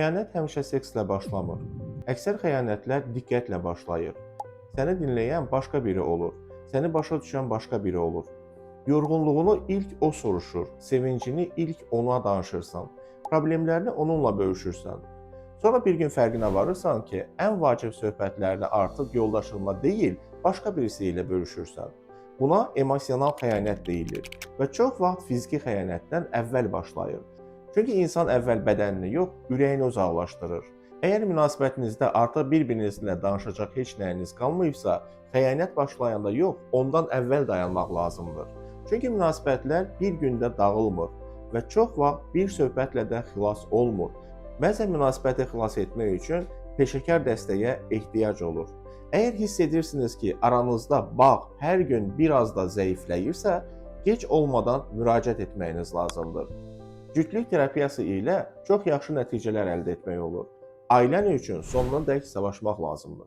Xəyanət həmişə sekslə başlamır. Əksər xəyanətlər diqqətlə başlayır. Səni dinləyən başqa biri olur. Səni başa düşən başqa biri olur. Yorğunluğunu ilk o soruşur, sevincini ilk ona danışırsan, problemlərini onunla bölüşürsən. Sonra bir gün fərqinə varırsan ki, ən vacib söhbətlərini artıq yoldaşınla deyil, başqa birisi ilə bölüşürsən. Buna emosional xəyanət deyilir və çox vaxt fiziki xəyanətdən əvvəl başlayır. Çünki insan əvvəl bədənini yox, ürəyini uzaqlaşdırır. Əgər münasibətinizdə artıq bir-birinizlə danışacaq heç nəyiniz qalmayıbsa, xəyanət başlayanda yox, ondan əvvəl dayanmaq lazımdır. Çünki münasibətlər bir gündə dağılmır və çox vaxt bir söhbətlə də xilas olmur. Bəzən münasibəti xilas etmək üçün peşəkar dəstəyə ehtiyac olur. Əgər hiss edirsiniz ki, aranızda bağ hər gün biraz da zəifləyirsə, gec olmadan müraciət etməyiniz lazımdır. Cütlük terapiyası ilə çox yaxşı nəticələr əldə etmək olur. Ailən üçün sonuna dək savaşmaq lazımdır.